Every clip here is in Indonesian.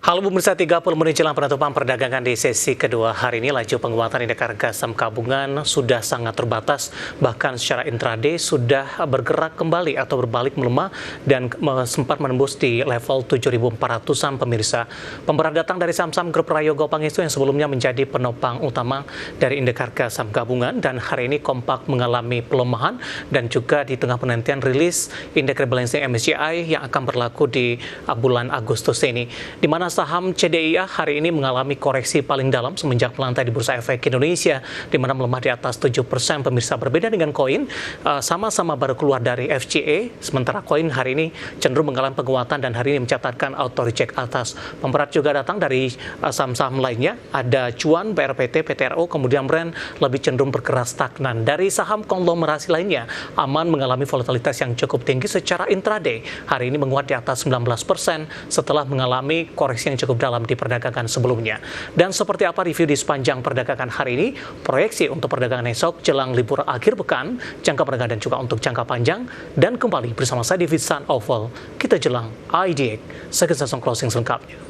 Halo pemirsa, 30 menit jelang penutupan perdagangan di sesi kedua hari ini, laju penguatan indeks harga saham gabungan sudah sangat terbatas, bahkan secara intraday sudah bergerak kembali atau berbalik melemah dan sempat menembus di level 7.400-an pemirsa. Pemberat datang dari saham-saham grup Prayogo Pangestu yang sebelumnya menjadi penopang utama dari indeks harga saham gabungan dan hari ini kompak mengalami pelemahan dan juga di tengah penantian rilis indeks rebalancing MSCI yang akan berlaku di bulan Agustus ini, di mana saham CDIA hari ini mengalami koreksi paling dalam semenjak melantai di Bursa Efek Indonesia, di mana melemah di atas 7% pemirsa. Berbeda dengan koin, sama-sama baru keluar dari FCA, sementara koin hari ini cenderung mengalami penguatan dan hari ini mencatatkan auto reject atas. Pemberat juga datang dari saham-saham lainnya, ada Cuan, BRPT, PTRO, kemudian Brand lebih cenderung bergerak stagnan. Dari saham konglomerasi lainnya, Aman mengalami volatilitas yang cukup tinggi secara intraday. Hari ini menguat di atas 19% setelah mengalami koreksi yang cukup dalam di perdagangan sebelumnya. Dan seperti apa review di sepanjang perdagangan hari ini, proyeksi untuk perdagangan esok jelang libur akhir pekan, jangka perdagangan dan juga untuk jangka panjang, dan kembali bersama saya di Visan Oval, kita jelang IDX, sekitar closing selengkapnya.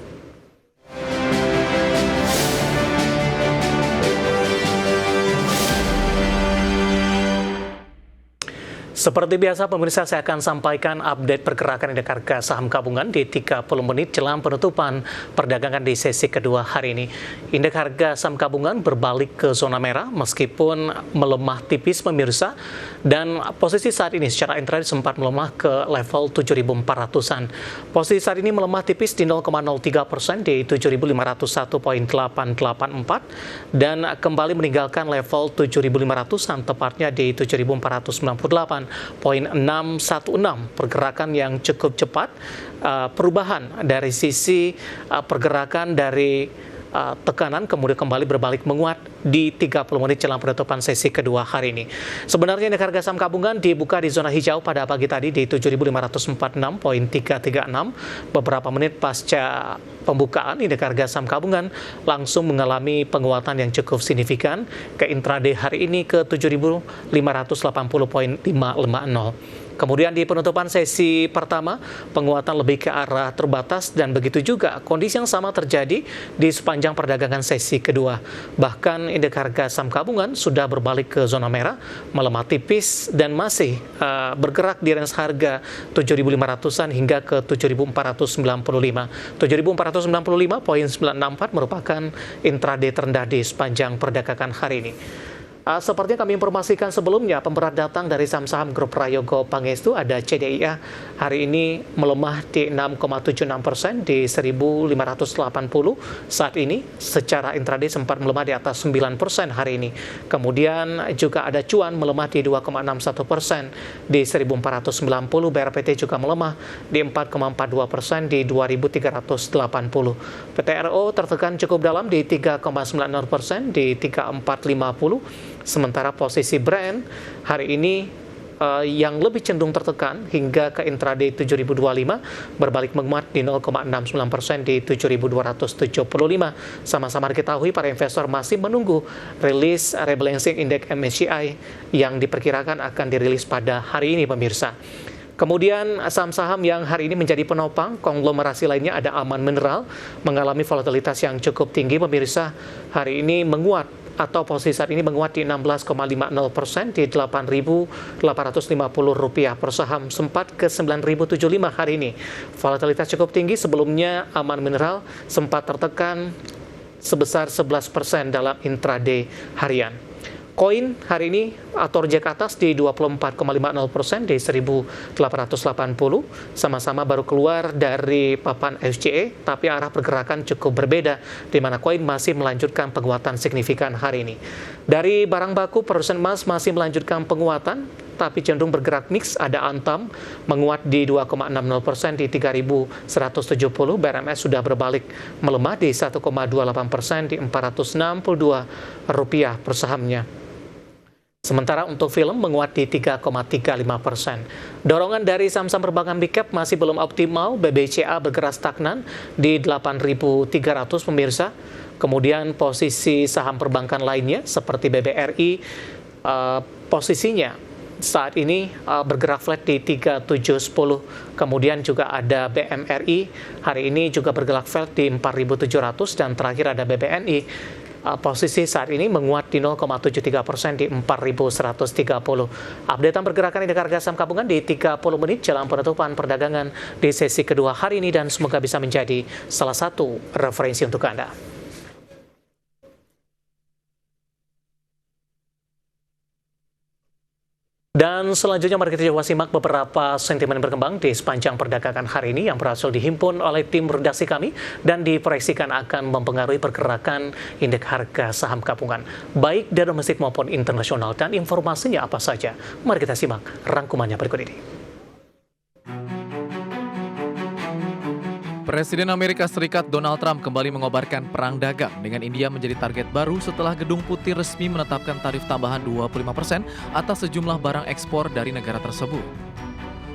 Seperti biasa pemirsa, saya akan sampaikan update pergerakan indeks harga saham gabungan di 30 menit jelang penutupan perdagangan di sesi kedua hari ini. Indeks harga saham gabungan berbalik ke zona merah meskipun melemah tipis pemirsa, dan posisi saat ini secara intraday sempat melemah ke level 7.400-an. Posisi saat ini melemah tipis di 0,03% di 7.501.884 dan kembali meninggalkan level 7.500-an tepatnya di 7.498.616. Pergerakan yang cukup cepat, perubahan dari sisi pergerakan dari tekanan kemudian kembali berbalik menguat di 30 menit jelang penutupan sesi kedua hari ini. Sebenarnya indeks harga saham gabungan dibuka di zona hijau pada pagi tadi di 7.546.336. Beberapa menit pasca pembukaan, indeks harga saham gabungan langsung mengalami penguatan yang cukup signifikan ke intraday hari ini ke 7.580.550. Kemudian di penutupan sesi pertama, penguatan lebih ke arah terbatas dan begitu juga kondisi yang sama terjadi di sepanjang perdagangan sesi kedua. Bahkan indeks harga saham gabungan sudah berbalik ke zona merah, melemah tipis dan masih bergerak di range harga 7.500-an hingga ke 7.495. 7.495.964 merupakan intraday terendah di sepanjang perdagangan hari ini. Seperti yang kami informasikan sebelumnya, pemberat datang dari saham-saham grup Prayogo Pangestu, ada CDIA hari ini melemah di 6,76% di 1.580 saat ini. Secara intraday sempat melemah di atas 9% hari ini. Kemudian juga ada Cuan melemah di 2,61% di 1.490, BRPT juga melemah di 4,42% di 2.380. PTRO tertekan cukup dalam di 3,90% di 3.450. Sementara posisi Brand hari ini yang lebih cenderung tertekan hingga ke intraday 7.025 berbalik menguat di 0,69% di 7.275. Sama-sama diketahui para investor masih menunggu rilis rebalancing indeks MSCI yang diperkirakan akan dirilis pada hari ini pemirsa. Kemudian saham-saham yang hari ini menjadi penopang konglomerasi lainnya, ada Aman Mineral mengalami volatilitas yang cukup tinggi pemirsa, hari ini menguat atau posisi saat ini menguat di 16,50% di Rp8.850 per saham, sempat ke 9.075 hari ini. Volatilitas cukup tinggi, sebelumnya Aman Mineral sempat tertekan sebesar 11% dalam intraday harian. Koin hari ini atau reject atas di 24,50% di 1.880, sama-sama baru keluar dari papan FCA, tapi arah pergerakan cukup berbeda, di mana koin masih melanjutkan penguatan signifikan hari ini. Dari barang baku, produsen emas masih melanjutkan penguatan, tapi cenderung bergerak mix. Ada Antam menguat di 2,60% di 3.170, BRMS sudah berbalik melemah di 1,28% di Rp462 per sahamnya. Sementara untuk film menguat di 3,35%. Dorongan dari saham-saham perbankan big cap masih belum optimal. BBCA bergerak stagnan di 8.300 pemirsa. Kemudian posisi saham perbankan lainnya seperti BBRI posisinya saat ini bergerak flat di 3710. Kemudian juga ada BMRI hari ini juga bergerak flat di 4700 dan terakhir ada BBNI. Posisi saat ini menguat di 0,73% di 4.130. Updatean pergerakan indeks harga saham gabungan di 30 menit jelang penutupan perdagangan di sesi kedua hari ini dan semoga bisa menjadi salah satu referensi untuk Anda. Dan selanjutnya mari kita coba simak beberapa sentimen berkembang di sepanjang perdagangan hari ini yang berhasil dihimpun oleh tim redaksi kami dan diproyeksikan akan mempengaruhi pergerakan indeks harga saham gabungan, baik dari domestik maupun internasional. Dan informasinya apa saja? Mari kita simak rangkumannya berikut ini. Presiden Amerika Serikat Donald Trump kembali mengobarkan perang dagang dengan India menjadi target baru setelah Gedung Putih resmi menetapkan tarif tambahan 25% atas sejumlah barang ekspor dari negara tersebut.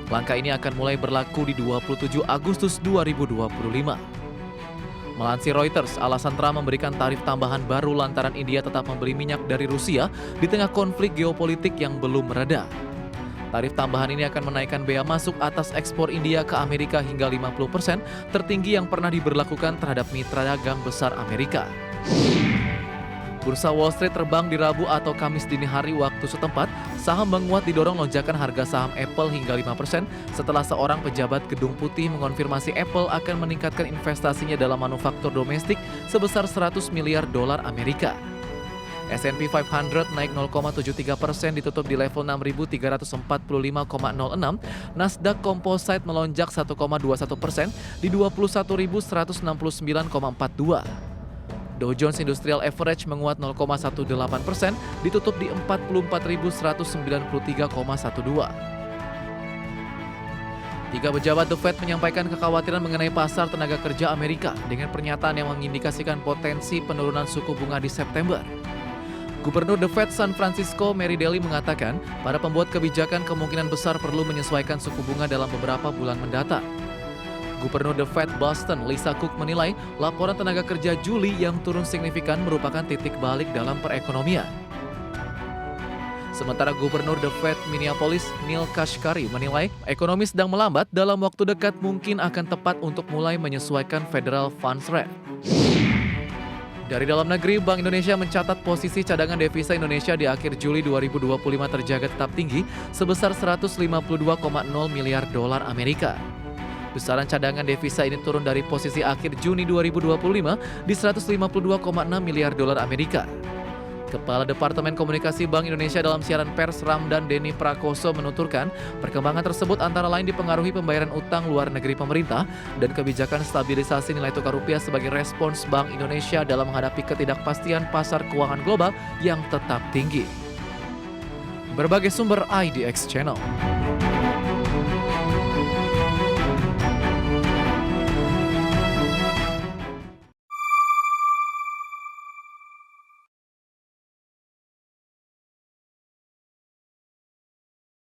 Langkah ini akan mulai berlaku di 27 Agustus 2025. Melansir Reuters, alasan Trump memberikan tarif tambahan baru lantaran India tetap membeli minyak dari Rusia di tengah konflik geopolitik yang belum mereda. Tarif tambahan ini akan menaikkan bea masuk atas ekspor India ke Amerika hingga 50%, tertinggi yang pernah diberlakukan terhadap mitra dagang besar Amerika. Bursa Wall Street terbang di Rabu atau Kamis dini hari waktu setempat, saham menguat didorong lonjakan harga saham Apple hingga 5% setelah seorang pejabat Gedung Putih mengonfirmasi Apple akan meningkatkan investasinya dalam manufaktur domestik sebesar $100 miliar Amerika. S&P 500 naik 0,73% ditutup di level 6.345,06. Nasdaq Composite melonjak 1,21% di 21.169,42. Dow Jones Industrial Average menguat 0,18% ditutup di 44.193,12. Tiga pejabat The Fed menyampaikan kekhawatiran mengenai pasar tenaga kerja Amerika dengan pernyataan yang mengindikasikan potensi penurunan suku bunga di September. Gubernur The Fed San Francisco, Mary Daly mengatakan, para pembuat kebijakan kemungkinan besar perlu menyesuaikan suku bunga dalam beberapa bulan mendatang. Gubernur The Fed Boston, Lisa Cook menilai laporan tenaga kerja Juli yang turun signifikan merupakan titik balik dalam perekonomian. Sementara Gubernur The Fed Minneapolis, Neil Kashkari menilai ekonomi sedang melambat, dalam waktu dekat mungkin akan tepat untuk mulai menyesuaikan Federal Funds Rate. Dari dalam negeri, Bank Indonesia mencatat posisi cadangan devisa Indonesia di akhir Juli 2025 terjaga tetap tinggi sebesar $152,0 miliar Amerika. Besaran cadangan devisa ini turun dari posisi akhir Juni 2025 di $152,6 miliar Amerika. Kepala Departemen Komunikasi Bank Indonesia dalam siaran pers Ramdan Denny Prakoso menuturkan, perkembangan tersebut antara lain dipengaruhi pembayaran utang luar negeri pemerintah dan kebijakan stabilisasi nilai tukar rupiah sebagai respons Bank Indonesia dalam menghadapi ketidakpastian pasar keuangan global yang tetap tinggi. Berbagai sumber IDX Channel.